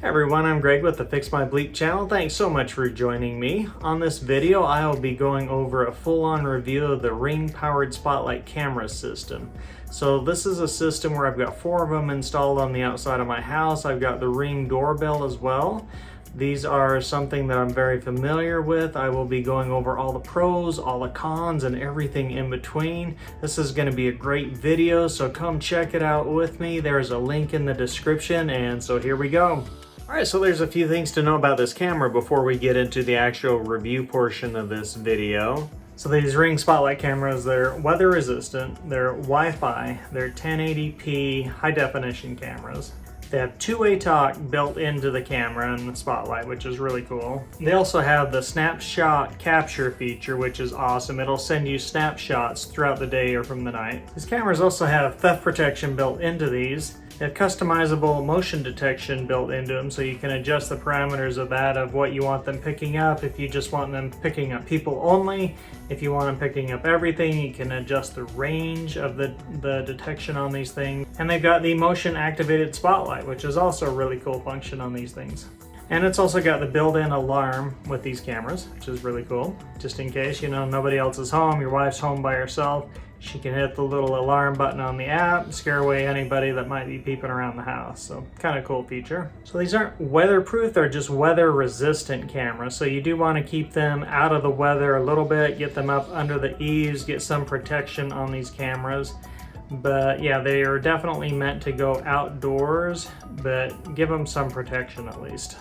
Hey everyone, I'm Greg with the Fix My Bleep channel. Thanks so much for joining me. On this video, I will be going over a full-on review of the Ring powered Spotlight camera system. So this is a system where I've got 4 of them installed on the outside of my house. I've got the Ring doorbell as well. These are something that I'm very familiar with. I will be going over all the pros, all the cons, and everything in between. This is going to be a great video, so come check it out with me. There's a link in the description, and so here we go. Alright, so there's a few things to know about this camera before we get into the actual review portion of this video. So these Ring Spotlight cameras, they're weather resistant, they're Wi-Fi, they're 1080p high definition cameras. They have two-way talk built into the camera and the Spotlight, which is really cool. They also have the snapshot capture feature, which is awesome. It'll send you snapshots throughout the day or from the night. These cameras also have theft protection built into these. They have customizable motion detection built into them, so you can adjust the parameters of that, of what you want them picking up. If you just want them picking up people only, if you want them picking up everything, you can adjust the range of the detection on these things. And they've got the motion activated spotlight, which is also a really cool function on these things. And it's also got the built-in alarm with these cameras, which is really cool. Just in case, you know, nobody else is home, your wife's home by herself, she can hit the little alarm button on the app, scare away anybody that might be peeping around the house. So kind of cool feature. So these aren't weatherproof, they're just weather resistant cameras. So you do want to keep them out of the weather a little bit, get them up under the eaves, get some protection on these cameras. But yeah, they are definitely meant to go outdoors, but give them some protection at least.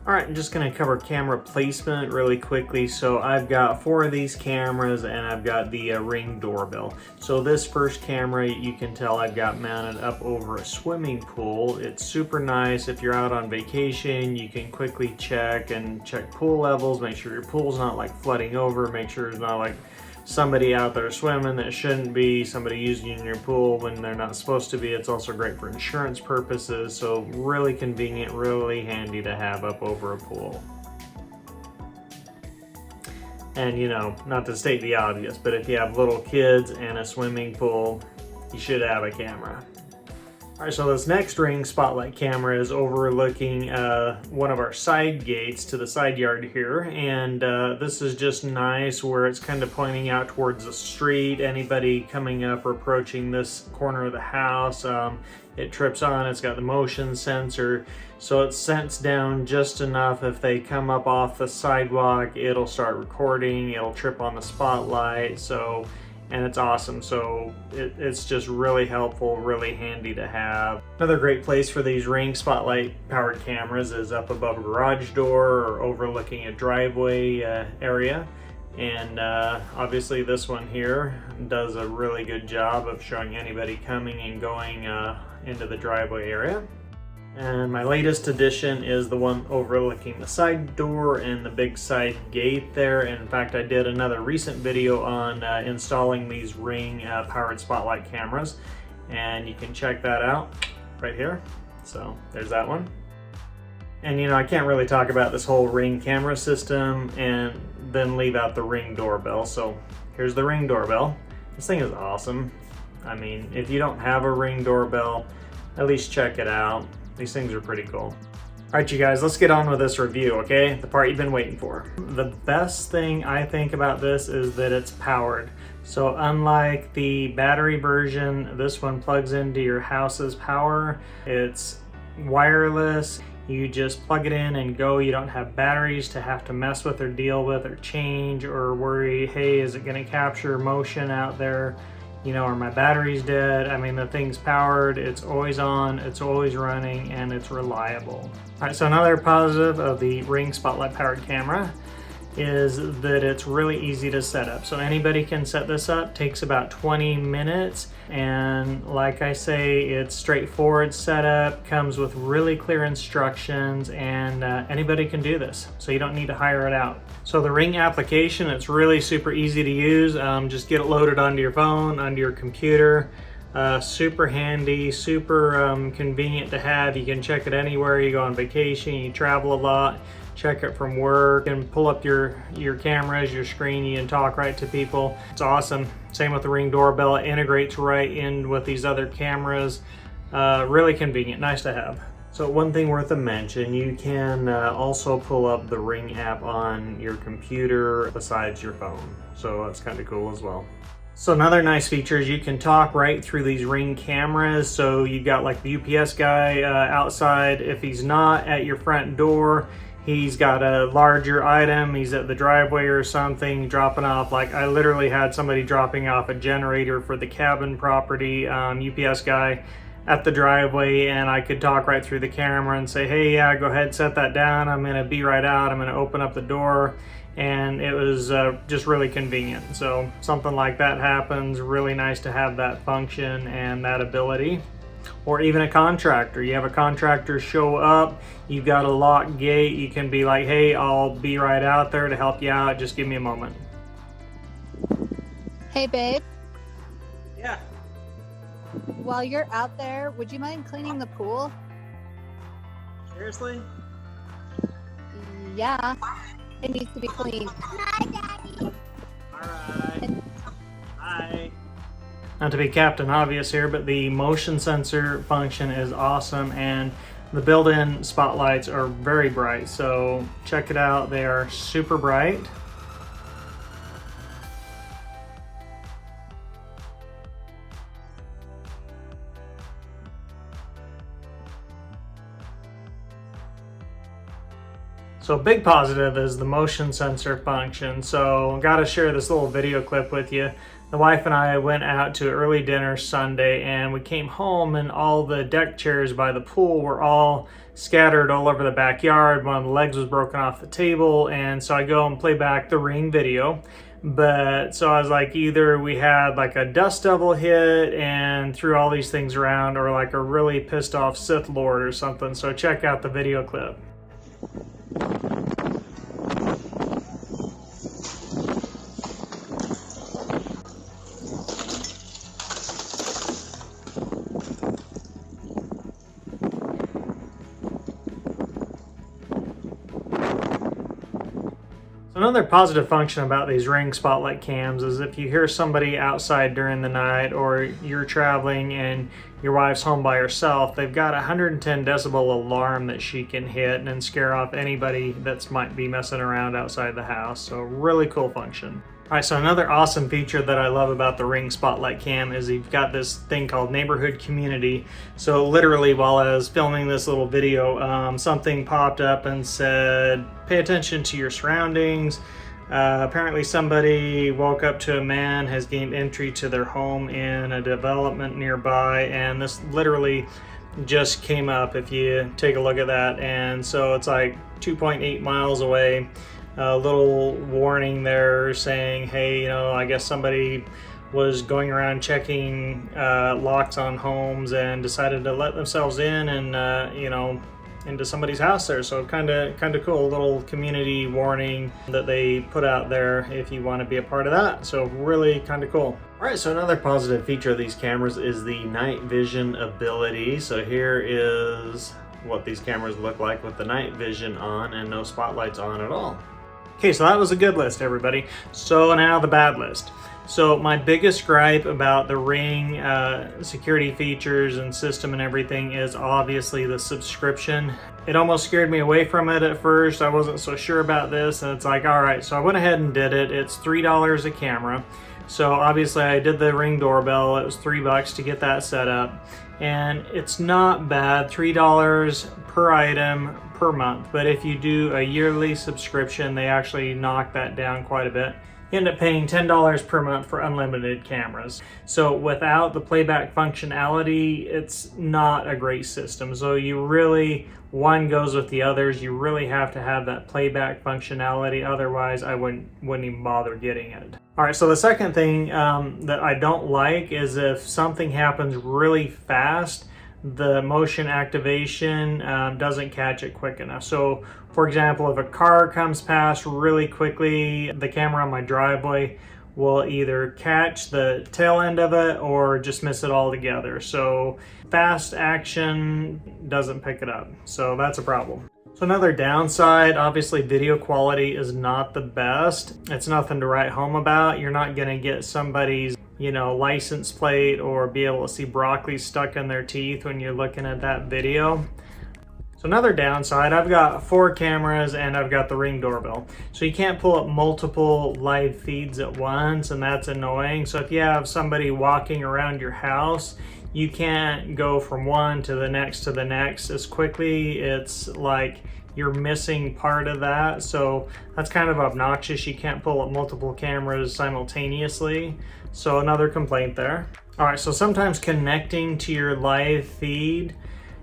Alright, I'm just going to cover camera placement really quickly. So I've got 4 of these cameras and I've got the Ring doorbell. So this first camera, you can tell I've got mounted up over a swimming pool. It's super nice. If you're out on vacation, you can quickly check pool levels, make sure your pool's not like flooding over, make sure it's not like somebody out there swimming that shouldn't be, somebody using your pool when they're not supposed to be. It's also great for insurance purposes, so really convenient, really handy to have up over a pool. And you know, not to state the obvious, but if you have little kids and a swimming pool, you should have a camera. Alright, so this next Ring Spotlight camera is overlooking one of our side gates to the side yard here, and this is just nice where it's kind of pointing out towards the street. Anybody coming up or approaching this corner of the house, it trips on. It's got the motion sensor, so it sensed down just enough. If they come up off the sidewalk, it'll start recording, it'll trip on the spotlight, and it's awesome. So it's just really helpful, really handy to have. Another great place for these Ring Spotlight powered cameras is up above a garage door or overlooking a driveway area. And obviously this one here does a really good job of showing anybody coming and going into the driveway area. And my latest addition is the one overlooking the side door and the big side gate there. And in fact, I did another recent video on installing these Ring powered Spotlight cameras, and you can check that out right here. So there's that one. And you know, I can't really talk about this whole Ring camera system and then leave out the Ring doorbell. So here's the Ring doorbell. This thing is awesome. I mean, if you don't have a Ring doorbell, at least check it out. These things are pretty cool. Alright you guys, let's get on with this review, okay? The part you've been waiting for. The best thing I think about this is that it's powered. So unlike the battery version, this one plugs into your house's power. It's wireless. You just plug it in and go. You don't have batteries to have to mess with or deal with or change or worry, hey, is it gonna capture motion out there? You know, are my batteries dead? I mean, the thing's powered, it's always on, it's always running, and it's reliable. All right, so another positive of the Ring Spotlight powered camera is that it's really easy to set up. So anybody can set this up, takes about 20 minutes. And like I say, it's straightforward setup, comes with really clear instructions, and anybody can do this. So you don't need to hire it out. So the Ring application, it's really super easy to use. Just get it loaded onto your phone, onto your computer. Super handy, super convenient to have. You can check it anywhere. You go on vacation, you travel a lot, check it from work, and pull up your cameras, your screen, you can talk right to people. It's awesome. Same with the Ring doorbell. It integrates right in with these other cameras. Really convenient, nice to have. So one thing worth a mention, you can also pull up the Ring app on your computer besides your phone. So that's kind of cool as well. So another nice feature is you can talk right through these Ring cameras. So you got like the UPS guy outside. If he's not at your front door, he's got a larger item, he's at the driveway or something, dropping off. Like I literally had somebody dropping off a generator for the cabin property, UPS guy at the driveway, and I could talk right through the camera and say, hey, yeah, go ahead, set that down. I'm gonna be right out. I'm gonna open up the door. And it was just really convenient. So something like that happens, really nice to have that function and that ability. Or even a contractor, you have a contractor show up, you've got a locked gate, you can be like, hey, I'll be right out there to help you out, just give me a moment. Hey babe. Yeah. While you're out there, would you mind cleaning the pool? Seriously? Yeah, it needs to be cleaned. Hi, Daddy. Alright. Hi. Not to be Captain Obvious here, but the motion sensor function is awesome, and the built-in spotlights are very bright, so check it out. They are super bright. So a big positive is the motion sensor function. So gotta share this little video clip with you. The wife and I went out to early dinner Sunday, and we came home and all the deck chairs by the pool were all scattered all over the backyard. One of the legs was broken off the table, and so I go and play back the Ring video. But so I was like, either we had like a dust devil hit and threw all these things around, or like a really pissed off Sith Lord or something. So check out the video clip. Another positive function about these Ring Spotlight cams is if you hear somebody outside during the night, or you're traveling and your wife's home by herself, they've got a 110 decibel alarm that she can hit and scare off anybody that might be messing around outside the house. So really cool function. All right, so another awesome feature that I love about the Ring Spotlight Cam is you've got this thing called Neighborhood Community. So literally while I was filming this little video, something popped up and said, pay attention to your surroundings. Apparently somebody woke up to a man has gained entry to their home in a development nearby, and this literally just came up if you take a look at that. And so it's like 2.8 miles away. A little warning there saying, hey, you know, I guess somebody was going around checking locks on homes and decided to let themselves in and, you know, into somebody's house there. So kind of cool, a little community warning that they put out there if you want to be a part of that. So really kind of cool. All right, so another positive feature of these cameras is the night vision ability. So here is what these cameras look like with the night vision on and no spotlights on at all. Okay, so that was a good list, everybody. So now the bad list. So my biggest gripe about the Ring security features and system and everything is obviously the subscription. It almost scared me away from it at first. I wasn't so sure about this, and it's like, all right, so I went ahead and did it. It's $3 a camera. So obviously I did the Ring doorbell. It was $3 to get that set up. And it's not bad, $3 per item per month. But if you do a yearly subscription, they actually knock that down quite a bit. You end up paying $10 per month for unlimited cameras. So without the playback functionality, it's not a great system. So you really, one goes with the others. You really have to have that playback functionality. Otherwise, I wouldn't even bother getting it. All right, so the second thing that I don't like is if something happens really fast, the motion activation doesn't catch it quick enough. So for example, if a car comes past really quickly, the camera on my driveway will either catch the tail end of it or just miss it altogether. So fast action doesn't pick it up. So that's a problem. So another downside, obviously video quality is not the best. It's nothing to write home about. You're not gonna get somebody's, you know, license plate or be able to see broccoli stuck in their teeth when you're looking at that video. So another downside, I've got 4 cameras and I've got the Ring doorbell. So you can't pull up multiple live feeds at once, and that's annoying. So if you have somebody walking around your house, you can't go from one to the next as quickly. It's like you're missing part of that. So that's kind of obnoxious. You can't pull up multiple cameras simultaneously. So another complaint there. All right, so sometimes connecting to your live feed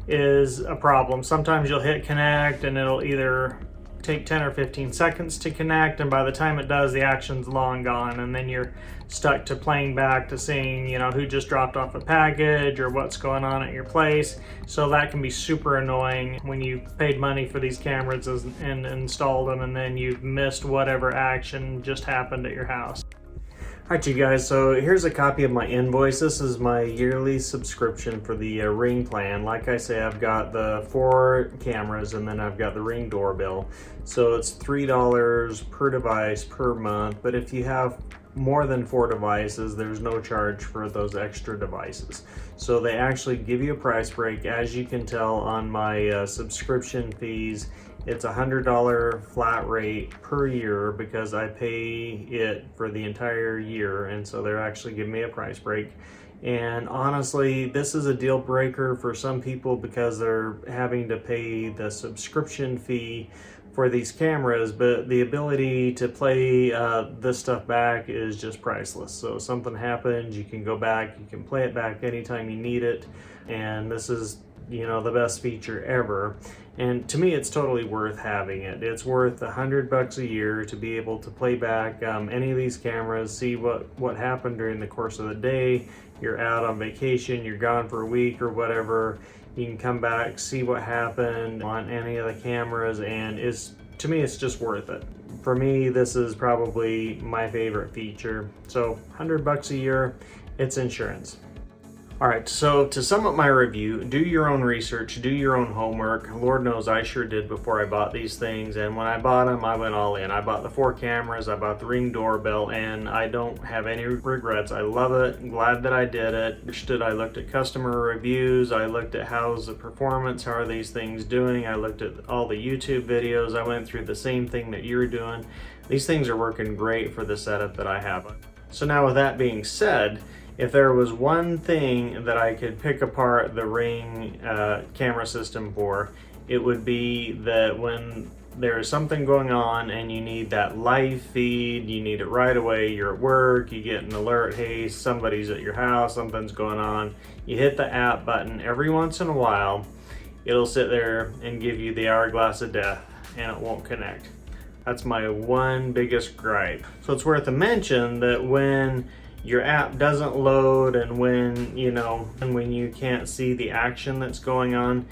is a problem. Sometimes you'll hit connect and it'll either take 10 or 15 seconds to connect, and by the time it does, the action's long gone, and then you're stuck to playing back to seeing, you know, who just dropped off a package or what's going on at your place. So that can be super annoying when you paid money for these cameras and installed them, and then you've missed whatever action just happened at your house. Alright you guys, so here's a copy of my invoice. This is my yearly subscription for the Ring plan. Like I say, I've got the 4 cameras and then I've got the Ring doorbell. So it's $3 per device per month, but if you have more than 4 devices, there's no charge for those extra devices. So they actually give you a price break. As you can tell on my subscription fees, it's $100 flat rate per year because I pay it for the entire year, and so they're actually giving me a price break. And honestly, this is a deal breaker for some people because they're having to pay the subscription fee for these cameras, but the ability to play this stuff back is just priceless. So if something happens, you can go back, you can play it back anytime you need it, and this is, you know, the best feature ever. And to me, it's totally worth having it. It's worth $100 a year to be able to play back any of these cameras, see what happened during the course of the day. You're out on vacation, you're gone for a week or whatever. You can come back, see what happened on any of the cameras, and to me, it's just worth it. For me, this is probably my favorite feature. So $100 a year, it's insurance. All right, so to sum up my review, do your own research, do your own homework. Lord knows I sure did before I bought these things, and when I bought them, I went all in. I bought the 4 cameras, I bought the Ring doorbell, and I don't have any regrets. I love it, I'm glad that I did it. I looked at customer reviews, I looked at how's the performance, how are these things doing, I looked at all the YouTube videos, I went through the same thing that you're doing. These things are working great for the setup that I have. So now with that being said, if there was one thing that I could pick apart the Ring camera system for, it would be that when there is something going on and you need that live feed, you need it right away, you're at work, you get an alert, hey, somebody's at your house, something's going on, you hit the app button. Every once in a while, it'll sit there and give you the hourglass of death and it won't connect. That's my one biggest gripe. So it's worth a mention that when your app doesn't load and when you can't see the action that's going on,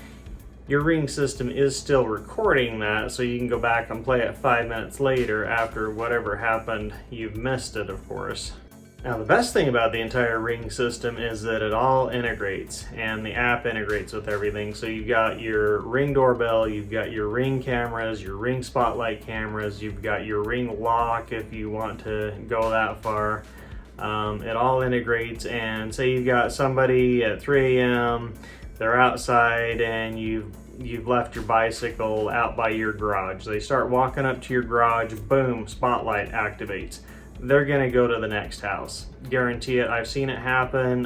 your Ring system is still recording that, so you can go back and play it 5 minutes later after whatever happened. You've missed it, of course. Now the best thing about the entire Ring system is that it all integrates, and the app integrates with everything. So you've got your Ring doorbell, you've got your Ring cameras, your Ring Spotlight cameras, you've got your Ring lock if you want to go that far. It all integrates, and say you've got somebody at 3 a.m., they're outside and you've left your bicycle out by your garage. They start walking up to your garage, boom, Spotlight activates. They're gonna go to the next house. Guarantee it, I've seen it happen.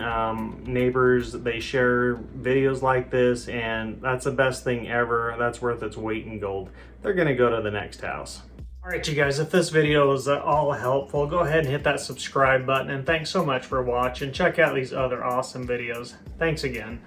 Neighbors, they share videos like this, and that's the best thing ever. That's worth its weight in gold. They're gonna go to the next house. All right, you guys, if this video was all helpful, go ahead and hit that subscribe button, and thanks so much for watching. Check out these other awesome videos. Thanks again.